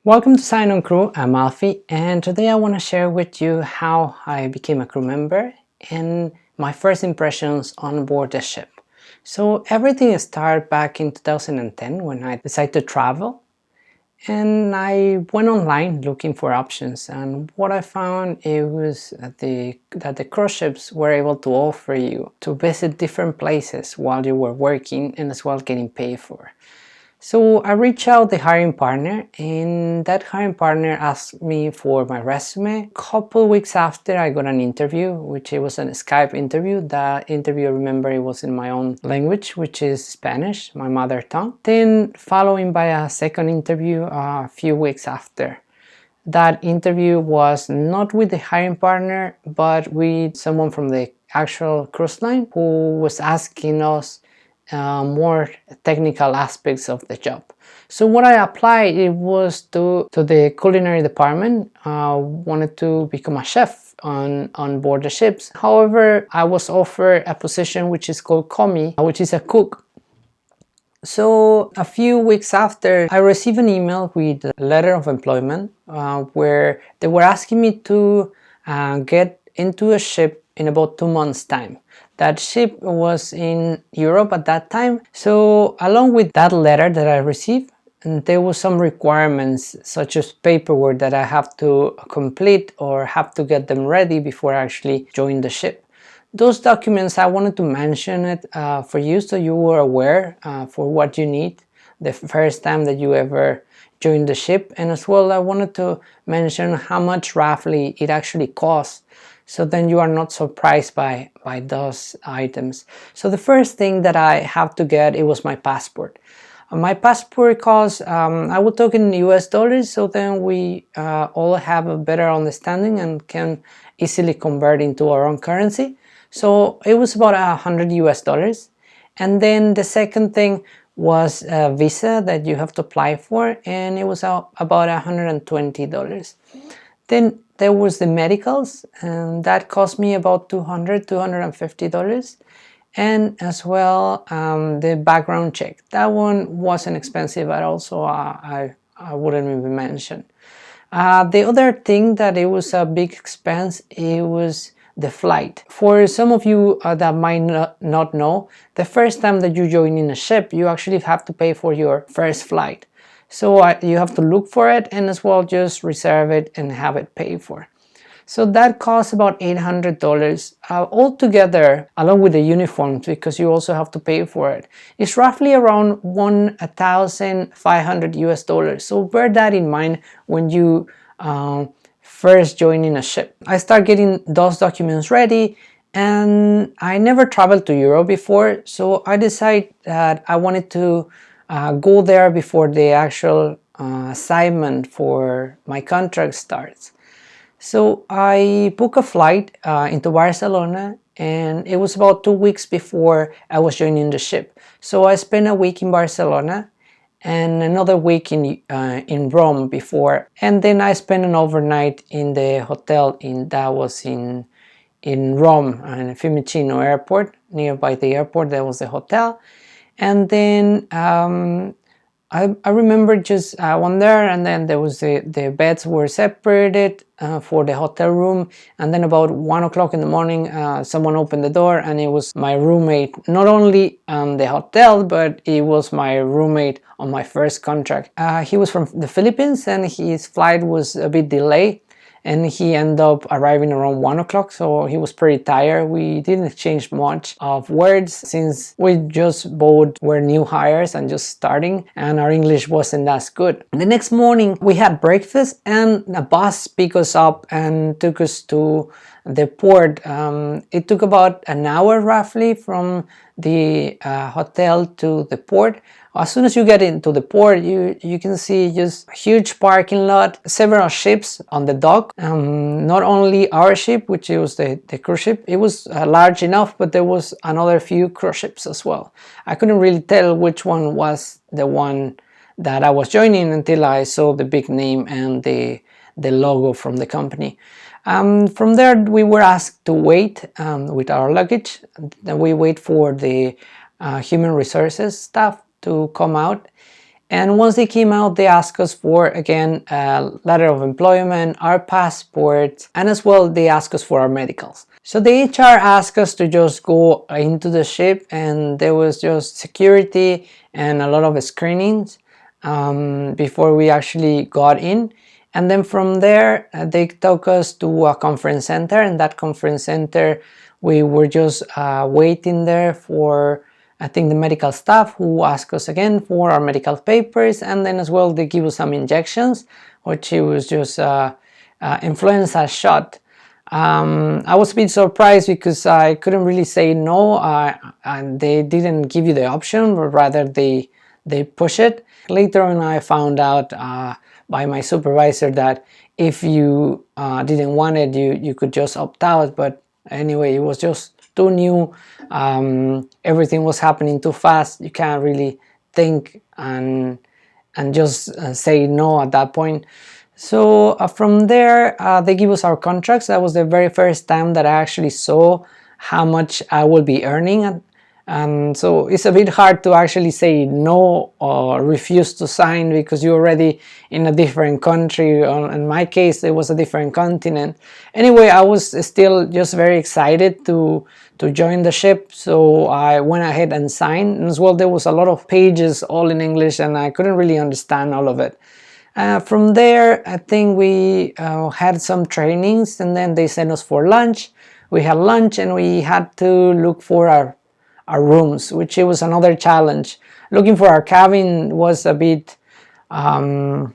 Welcome to Sign On Crew. I'm Alfie, and today I want to share with you how I became a crew member and my first impressions on board the ship. So everything started back in 2010 when I decided to travel, and I went online looking for options, and what I found it was that the cruise ships were able to offer you to visit different places while you were working and as well getting paid for. So I reached out the hiring partner, and that hiring partner asked me for my resume. A couple weeks after, I got an interview, which it was a Skype interview. That interview, I remember, it was in my own language, which is Spanish, my mother tongue. Then following by a second interview a few weeks after. That interview was not with the hiring partner, but with someone from the actual cruise line who was asking us more technical aspects of the job. So what I applied, it was to the culinary department. Wanted to become a chef on board the ships. However, I was offered a position which is called commis, which is a cook. So a few weeks after, I received an email with a letter of employment where they were asking me to get into a ship in about 2 months' time. That ship was in Europe at that time. So along with that letter that I received, and there was some requirements such as paperwork that I have to complete or have to get them ready before I actually join the ship. Those documents, I wanted to mention it for you so you were aware for what you need the first time that you ever join the ship. And as well, I wanted to mention how much roughly it actually costs, so then you are not surprised by those items. So the first thing that I have to get, it was my passport. My passport costs, I will talk in US dollars, so then we all have a better understanding and can easily convert into our own currency. So it was about $100 US. And then the second thing was a visa that you have to apply for, and it was about $120. Then there was the medicals, and that cost me about $250. And as well, the background check. That one wasn't expensive at all, so I wouldn't even mention. The other thing that it was a big expense, it was the flight. For some of you that might not know, the first time that you join in a ship, you actually have to pay for your first flight. So you have to look for it and as well just reserve it and have it paid for. So that costs about $800 altogether, along with the uniforms, because you also have to pay for it. It's roughly around $1,500 US. So bear that in mind when you first join in a ship. I start getting those documents ready, and I never traveled to Europe before, so I decided that I wanted to go there before the actual assignment for my contract starts. So I booked a flight into Barcelona, and it was about 2 weeks before I was joining the ship. So I spent a week in Barcelona and another week in Rome before, and then I spent an overnight in the hotel that was in Rome, in Fiumicino airport. Nearby the airport there was the hotel. And then I remember just one there, and then there was the beds were separated for the hotel room, and then about 1 o'clock in the morning someone opened the door, and it was my roommate, not only the hotel, but it was my roommate on my first contract. He was from the Philippines, and his flight was a bit delayed, and he ended up arriving around 1 o'clock, so he was pretty tired. We didn't exchange much of words since we just both were new hires and just starting, and our English wasn't as good. The next morning we had breakfast, and a bus picked us up and took us to the port. It took about an hour roughly from the hotel to the port. As soon as you get into the port, you can see just a huge parking lot, several ships on the dock. Not only our ship, which was the cruise ship, it was large enough, but there was another few cruise ships as well. I couldn't really tell which one was the one that I was joining until I saw the big name and the logo from the company. From there, we were asked to wait with our luggage. Then we wait for the human resources staff to come out, And once they came out, they asked us for, again, a letter of employment, our passports, and as well they asked us for our medicals. So the HR asked us to just go into the ship, and there was just security and a lot of screenings before we actually got in. And then from there, they took us to a conference center, and that conference center, we were just waiting there for, I think, the medical staff, who asked us again for our medical papers, and then as well they give us some injections, which it was just influenza shot. I was a bit surprised because I couldn't really say no, and they didn't give you the option, but rather they push it. Later on, I found out by my supervisor that if you didn't want it, you could just opt out. But anyway, it was just too new. Everything was happening too fast. You can't really think and just say no at that point. So from there, they give us our contracts. That was the very first time that I actually saw how much I will be earning. So it's a bit hard to actually say no or refuse to sign because you're already in a different country. In my case, it was a different continent. Anyway, I was still just very excited to join the ship, so I went ahead and signed. And as well, there was a lot of pages all in English, and I couldn't really understand all of it. From there, I think we had some trainings, and then they sent us for lunch. We had lunch, and we had to look for our rooms, which it was another challenge. Looking for our cabin was a bit, I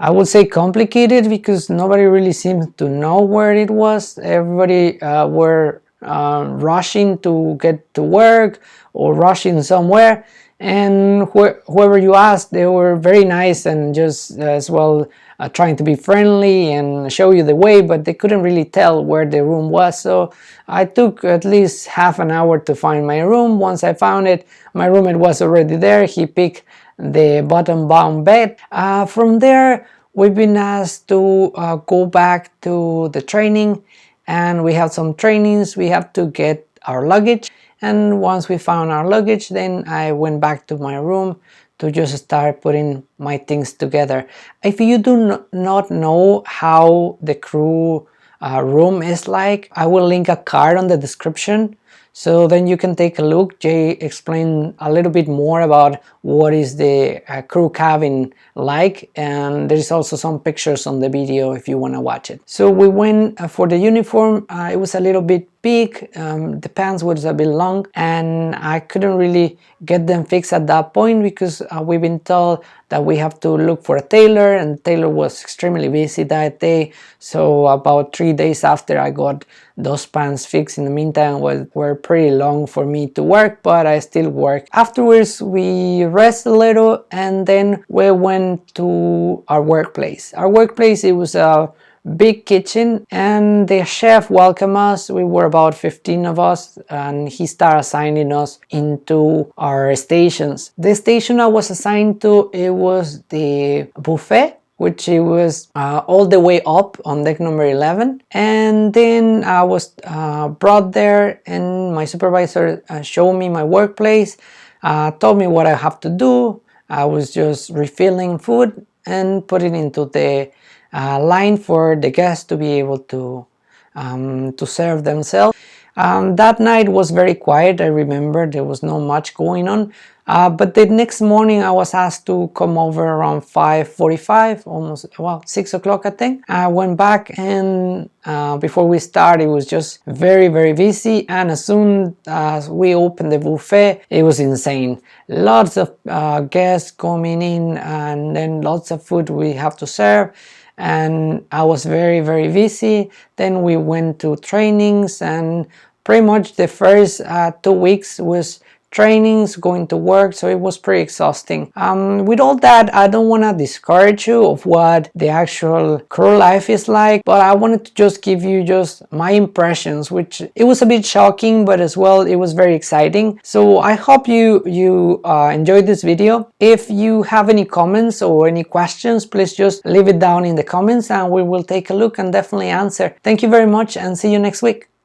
would say, complicated because nobody really seemed to know where it was. Everybody were rushing to get to work or rushing somewhere, and whoever you asked, they were very nice and just as well trying to be friendly and show you the way, but they couldn't really tell where the room was. So I took at least half an hour to find my room. Once I found it, my roommate was already there. He picked the bottom-bound bed. From there, we've been asked to go back to the training, and we have some trainings. We have to get our luggage, and once we found our luggage, then I went back to my room to just start putting my things together. If you do not know how the crew room is like, I will link a card on the description, so then you can take a look. Jay explained a little bit more about what is the crew cabin like, and there's also some pictures on the video if you want to watch it. So we went for the uniform. It was a little bit big, the pants was a bit long, and I couldn't really get them fixed at that point because we've been told that we have to look for a tailor, and the tailor was extremely busy that day. So about 3 days after I got those pants fixed. In the meantime, were pretty long for me to work, but I still work. Afterwards, we rest a little, and then we went to our workplace. Our workplace, it was a big kitchen, and the chef welcomed us. We were about 15 of us, and he started assigning us into our stations. The station I was assigned to, it was the buffet, which it was all the way up on deck number 11. And then I was brought there, and my supervisor showed me my workplace, told me what I have to do. I was just refilling food and putting into the line for the guests to be able to serve themselves. That night was very quiet. I remember there was not much going on, but the next morning I was asked to come over around 5:45, almost, well, 6 o'clock I think. I went back, and before we started, it was just very busy, and as soon as we opened the buffet, it was insane. Lots of guests coming in, and then lots of food we have to serve, and I was very busy. Then we went to trainings, and pretty much the first 2 weeks was trainings, going to work, so it was pretty exhausting. With all that, I don't want to discourage you of what the actual crew life is like, but I wanted to just give you just my impressions, which it was a bit shocking, but as well it was very exciting. So I hope you enjoyed this video. If you have any comments or any questions, please just leave it down in the comments, and we will take a look and definitely answer. Thank you very much, and see you next week.